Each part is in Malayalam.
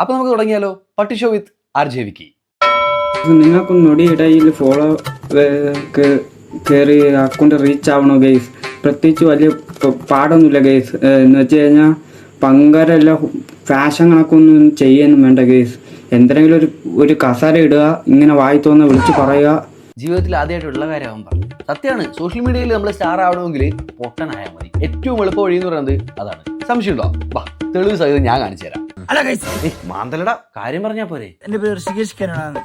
അപ്പോൾ നമുക്ക് തുടങ്ങിയാലോ? പട്ടി ഷോ വിത്ത് RJ വിക്കി. നിങ്ങൾക്ക് നൊടിയിടയിൽ ഫോളോ കയറി അക്കൗണ്ട് റീച്ച് ആവണോ ഗൈസ്? പ്രത്യേകിച്ച് വലിയ പാടൊന്നുമില്ല ഗൈസ്. എന്ന് വെച്ച് കഴിഞ്ഞാൽ പങ്കരല്ല ഫാഷൻ കണക്കൊന്നും ചെയ്യാനും വേണ്ട ഗൈസ്. എന്തെങ്കിലും ഒരു കസാര ഇടുക, ഇങ്ങനെ വായി തോന്നുന്ന വിളിച്ച് പറയുക. ജീവിതത്തിൽ ആദ്യമായിട്ടുള്ള കാര്യമാകും പറഞ്ഞു. സത്യമാണ്, സോഷ്യൽ മീഡിയയിൽ നമ്മൾ സ്റ്റാർ ആവണമെങ്കിൽ പൊട്ടനായാൽ മതി. ഏറ്റവും എളുപ്പ വഴി എന്ന് പറയുന്നത് അതാണ്. സംശയമുണ്ടോ? വാ, തെളിവ് സഹിതം ഞാൻ കാണിച്ചു തരാം. മാന്തലട കാര്യം പറഞ്ഞാ പോരെ. എന്റെ പേര് ഋഷികേഷ് കനാണ്.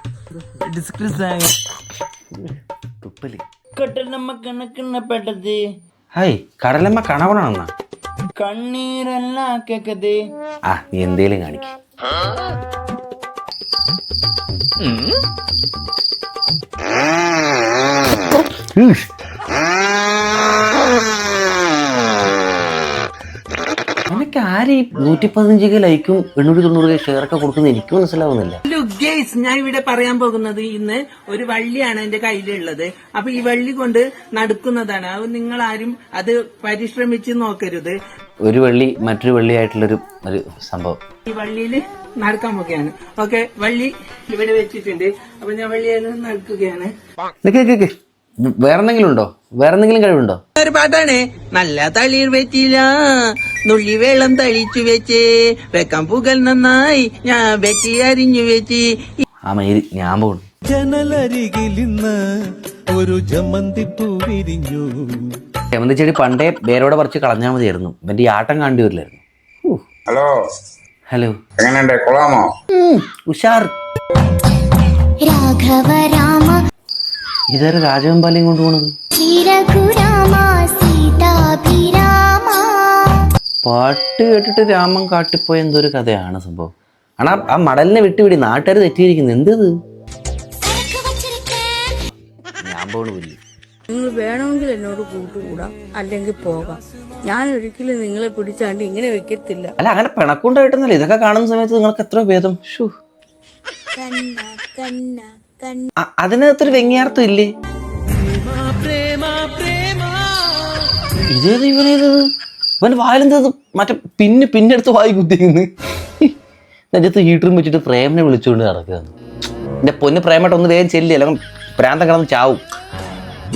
കടലമ്മ കണക്കിണ്ണപ്പെട്ടത് ഹായ്, കടലമ്മ കണവണെന്നാ കണ്ണീരല്ല കേക്കത്. ആ, നീ എന്തേലും കാണിക്ക. എനിക്ക് ആര് 115 ലൈക്കും 890 ഷെയറൊക്കെ കൊടുക്കുന്ന എനിക്ക് മനസ്സിലാവുന്നില്ല. ഞാൻ ഇവിടെ പറയാൻ പോകുന്നത് ഇന്ന് ഒരു വള്ളിയാണ് എന്റെ കയ്യിലുള്ളത്. അപ്പൊ ഈ വള്ളി കൊണ്ട് നടക്കുന്നതാണ്. അത് നിങ്ങൾ ആരും അത് പരിശ്രമിച്ച് നോക്കരുത്. ഒരു വള്ളി മറ്റൊരു വള്ളിയായിട്ടുള്ളൊരു സംഭവം. ഈ വള്ളിയിൽ നടക്കാൻ പോവുകയാണ്. ഓക്കെ, വള്ളി ഇവിടെ വെച്ചിട്ടുണ്ട്. അപ്പൊ ഞാൻ വള്ളിയിൽ നടക്കുകയാണ്. വേറെന്തെങ്കിലും ഉണ്ടോ? വേറെന്തെങ്കിലും കഴിവുണ്ടോ? ഒരു പാട്ടാണ്. നല്ല തളിർ വെച്ചില്ല, നുള്ളി വെള്ളം തളിച്ചു വെച്ച്, വെക്കാൻ പുകൽ നന്നായി, ഞാൻ വെച്ച് അരിഞ്ഞു വെച്ച്. ആ മയില് ഞാൻ പോകും. ജനലരികിൽ ഇന്ന് ഒരു ജമന്തിപ്പൂ വിരിഞ്ഞു. ജമന്തി ചെടി പണ്ടേ വേരോടെ പറിച്ച് കളഞ്ഞാൽ മതിയായിരുന്നു. എന്റെ ഈ ആട്ടം കാണ്ടി വരില്ലായിരുന്നു. ഹലോ ഹലോ, എങ്ങനെയുണ്ട്? കൊള്ളാമോ? ഉഷാർ. ഇതാരും രാജവെമ്പാലയും കൊണ്ടുപോണത്. പാട്ട് കേട്ടിട്ട് രാമൻ കാട്ടിപ്പോയ എന്തൊരു കഥയാണ് സംഭവം. ആണാ ആ മടലിനെ വിട്ടുപിടി, നാട്ടുകാർ തെറ്റിയിരിക്കുന്നു. എന്തത്? ഞാൻ പോണില്ല. നിങ്ങൾ വേണമെങ്കിൽ എന്നോട് കൂട്ടുകൂടാം, അല്ലെങ്കിൽ പോകാം. ഞാൻ ഒരിക്കലും നിങ്ങളെ പിടിച്ചാണ്ട് ഇങ്ങനെ വെക്കത്തില്ല. അല്ല, അങ്ങനെ പിണക്കുണ്ടായിട്ടൊന്നുമില്ല. ഇതൊക്കെ കാണുന്ന സമയത്ത് നിങ്ങൾക്ക് എത്ര ഭേദം. അതിനകത്തൊരു വ്യംഗ്യാർത്ഥം ഇല്ലേ? ഇതേത് ഇവനേതത്? ഇവന്റെ വായിലെന്തത്? മറ്റേ പിന്നെടുത്ത് വായി കുത്തിക്കുന്നു. നെഞ്ചത്ത് ഹീറ്ററും വെച്ചിട്ട് പ്രേമനെ വിളിച്ചുകൊണ്ട് നടക്കുകയാണ്. എന്റെ പൊന്ന് പ്രേമട്ട് ഒന്ന് വേഗം ചെല്ലി, അല്ലെങ്കിൽ പ്രാന്തം കിടന്ന് ചാവും.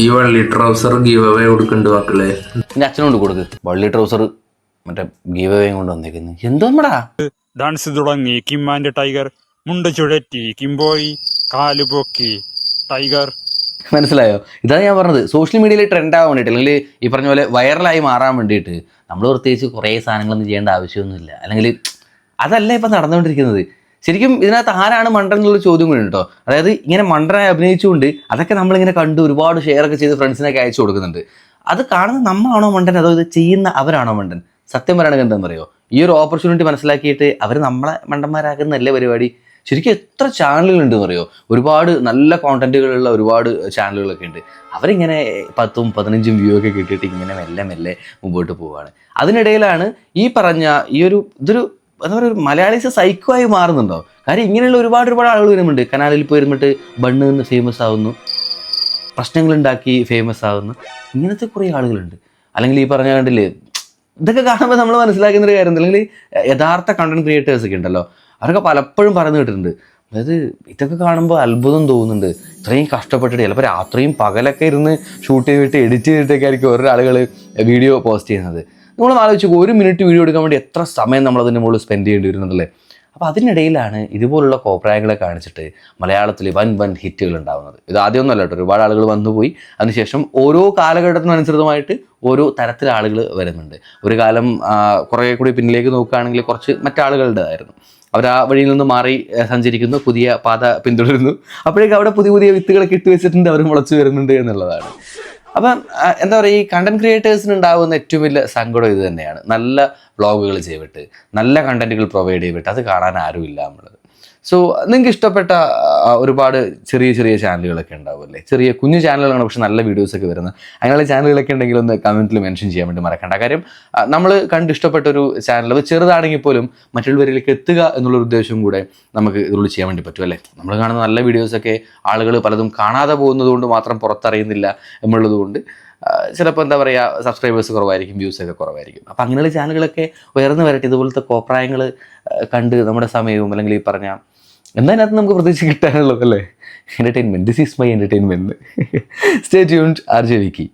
ഈ വള്ളി ട്രൗസർ ഗീവ് അവേ കൊടുക്കണ്ട് മക്കളെ. എന്റെ അച്ഛനോട് കൊടുക്ക്. വള്ളി ട്രൗസർ മറ്റേ ഗീവ് അവേ കൊണ്ട് വന്നേക്കുന്നു. എന്തോമ്മടാ ഡാൻസ് തുടങ്ങി കിമ്മാന്റെ ടൈഗർ, മുണ്ട ചുഴറ്റി കിംബോയി, കാലുപൊക്കി ടൈഗർ. മനസ്സിലായോ? ഇതാണ് ഞാൻ പറഞ്ഞത്. സോഷ്യൽ മീഡിയയിൽ ട്രെൻഡ് ആവാൻ വേണ്ടിയിട്ട്, അല്ലെങ്കിൽ ഈ പറഞ്ഞ പോലെ വൈറലായി മാറാൻ വേണ്ടിയിട്ട് നമ്മൾ പ്രത്യേകിച്ച് കുറേ സാധനങ്ങളൊന്നും ചെയ്യേണ്ട ആവശ്യമൊന്നുമില്ല. അല്ലെങ്കിൽ അതല്ല ഇപ്പം നടന്നുകൊണ്ടിരിക്കുന്നത്. ശരിക്കും ഇതിനകത്ത് ആരാണ് മണ്ടൻ എന്നുള്ള ചോദ്യം കൂടി കേട്ടോ. അതായത് ഇങ്ങനെ മണ്ടനായി അഭിനയിച്ചുകൊണ്ട് അതൊക്കെ നമ്മളിങ്ങനെ കണ്ട് ഒരുപാട് ഷെയറൊക്കെ ചെയ്ത് ഫ്രണ്ട്സിനൊക്കെ അയച്ചു കൊടുക്കുന്നുണ്ട്. അത് കാണുന്ന നമ്മളാണോ മണ്ടൻ, അതോ ഇത് ചെയ്യുന്ന അവരാണോ മണ്ടൻ? സത്യം പറയുകയാണെങ്കിൽ എന്താണെന്ന് അറിയോ, ഈ ഒരു ഓപ്പർച്യൂണിറ്റി മനസ്സിലാക്കിയിട്ട് അവർ നമ്മളെ മണ്ടന്മാരാക്കുന്നതല്ലേ പരിപാടി. ശരിക്കും എത്ര ചാനലുകളുണ്ടെന്ന് അറിയോ? ഒരുപാട് നല്ല കോണ്ടന്റുകളുള്ള ഒരുപാട് ചാനലുകളൊക്കെ ഉണ്ട്. അവരിങ്ങനെ 10ഉം 15ഉം വ്യൂ ഒക്കെ കിട്ടിയിട്ട് ഇങ്ങനെ മെല്ലെ മെല്ലെ മുമ്പോട്ട് പോവുകയാണ്. അതിനിടയിലാണ് ഈ പറഞ്ഞ ഇതൊരു എന്താ പറയുക, ഒരു മലയാളീസ് സൈക്കോ ആയി മാറുന്നുണ്ടോ? കാര്യം ഇങ്ങനെയുള്ള ഒരുപാട് ആളുകൾ വരുന്നുണ്ട്. കനാലിൽ പോയി ഇരുന്നിട്ട് ബണ്ണ് നിന്ന് ഫേമസ് ആവുന്നു, പ്രശ്നങ്ങളുണ്ടാക്കി ഫേമസ് ആവുന്നു. ഇങ്ങനത്തെ കുറേ ആളുകളുണ്ട്. അല്ലെങ്കിൽ ഈ പറഞ്ഞ കണ്ടില്ലേ, ഇതൊക്കെ കാണുമ്പോൾ നമ്മൾ മനസ്സിലാക്കുന്ന ഒരു കാര്യം, അല്ലെങ്കിൽ യഥാർത്ഥ കണ്ടന്റ് ക്രിയേറ്റേഴ്സ് ഒക്കെ ഉണ്ടല്ലോ, അവരൊക്കെ പലപ്പോഴും പറഞ്ഞു കേട്ടിട്ടുണ്ട്. അതായത് ഇതൊക്കെ കാണുമ്പോൾ അത്ഭുതം തോന്നുന്നുണ്ട്. ഇത്രയും കഷ്ടപ്പെട്ടിട്ട് ചിലപ്പോൾ രാത്രിയും പകലൊക്കെ ഇരുന്ന് ഷൂട്ട് ചെയ്തിട്ട് എഡിറ്റ് ചെയ്തിട്ടൊക്കെ ആയിരിക്കും ഓരോ ആളുകൾ വീഡിയോ പോസ്റ്റ് ചെയ്യുന്നത്. നമ്മൾ ആലോചിച്ചു, 1 മിനിറ്റ് വീഡിയോ എടുക്കാൻ വേണ്ടി എത്ര സമയം നമ്മളതിൻ്റെ മുകളിൽ സ്പെൻഡ് ചെയ്യേണ്ടി വരുന്നുണ്ടല്ലേ. അപ്പോൾ അതിനിടയിലാണ് ഇതുപോലുള്ള കോപ്രായങ്ങളെ കാണിച്ചിട്ട് മലയാളത്തിൽ വൻ ഹിറ്റുകൾ ഉണ്ടാകുന്നത്. ഇത് ആദ്യമൊന്നുമല്ല കേട്ടോ, ഒരുപാട് ആളുകൾ വന്നുപോയി. അതിനുശേഷം ഓരോ കാലഘട്ടത്തിനനുസൃതമായിട്ട് ഓരോ തരത്തിലെ ആളുകൾ വരുന്നുണ്ട്. ഒരു കാലം കുറേ കൂടി പിന്നിലേക്ക് നോക്കുകയാണെങ്കിൽ കുറച്ച് മറ്റാളുകളുടേതായിരുന്നു. അവർ ആ വഴിയിൽ നിന്ന് മാറി സഞ്ചരിക്കുന്നു, പുതിയ പാത പിന്തുടരുന്നു. അപ്പോഴേക്കും അവിടെ പുതിയ വിത്തുകളൊക്കെ ഇട്ട് വെച്ചിട്ടുണ്ട്, അവർ മുളച്ചു വരുന്നുണ്ട് എന്നുള്ളതാണ്. അപ്പം എന്താ പറയുക, ഈ കണ്ടന്റ് ക്രിയേറ്റേഴ്സിന് ഉണ്ടാകുന്ന ഏറ്റവും വലിയ സങ്കടം ഇത് തന്നെയാണ്. നല്ല വ്ളോഗുകൾ ചെയ്തിട്ട്, നല്ല കണ്ടന്റുകൾ പ്രൊവൈഡ് ചെയ്തിട്ട് അത് കാണാൻ ആരുമില്ല എന്നുള്ളത്. സോ നിങ്ങൾക്ക് ഇഷ്ടപ്പെട്ട ഒരുപാട് ചെറിയ ചാനലുകളൊക്കെ ഉണ്ടാവുമല്ലേ, ചെറിയ കുഞ്ഞു ചാനലുകളാണ് പക്ഷെ നല്ല വീഡിയോസൊക്കെ വരുന്നത്. അങ്ങനെയുള്ള ചാനലുകളൊക്കെ ഉണ്ടെങ്കിൽ ഒന്ന് കമൻറ്റിൽ മെൻഷൻ ചെയ്യാൻ വേണ്ടി മറക്കണ്ട. കാര്യം നമ്മൾ കണ്ടിഷ്ടപ്പെട്ടൊരു ചാനൽ, അത് ചെറുതാണെങ്കിൽ പോലും മറ്റുള്ളവരിലേക്ക് എത്തുക എന്നുള്ളൊരു ഉദ്ദേശവും കൂടെ നമുക്ക് ഇതിലൂടെ ചെയ്യാൻ വേണ്ടി പറ്റും അല്ലേ. നമ്മൾ കാണുന്ന നല്ല വീഡിയോസൊക്കെ ആളുകൾ പലതും കാണാതെ പോകുന്നത് കൊണ്ട് മാത്രം പുറത്തറിയുന്നില്ല എന്നുള്ളത് കൊണ്ട് ചിലപ്പോൾ എന്താ പറയുക സബ്സ്ക്രൈബേഴ്സ് കുറവായിരിക്കും, വ്യൂസൊക്കെ കുറവായിരിക്കും. അപ്പോൾ അങ്ങനെയുള്ള ചാനലുകളൊക്കെ ഉയർന്നു വരട്ടെ. ഇതുപോലത്തെ കോപ്രായങ്ങൾ കണ്ട് നമ്മുടെ സമയവും അല്ലെങ്കിൽ ഈ പറഞ്ഞ എന്താ അതിനകത്ത് നമുക്ക് പ്രതീക്ഷ കിട്ടാനുള്ളത് അല്ലേ? Entertainment, this is my entertainment. Stay tuned. RJ Vicky.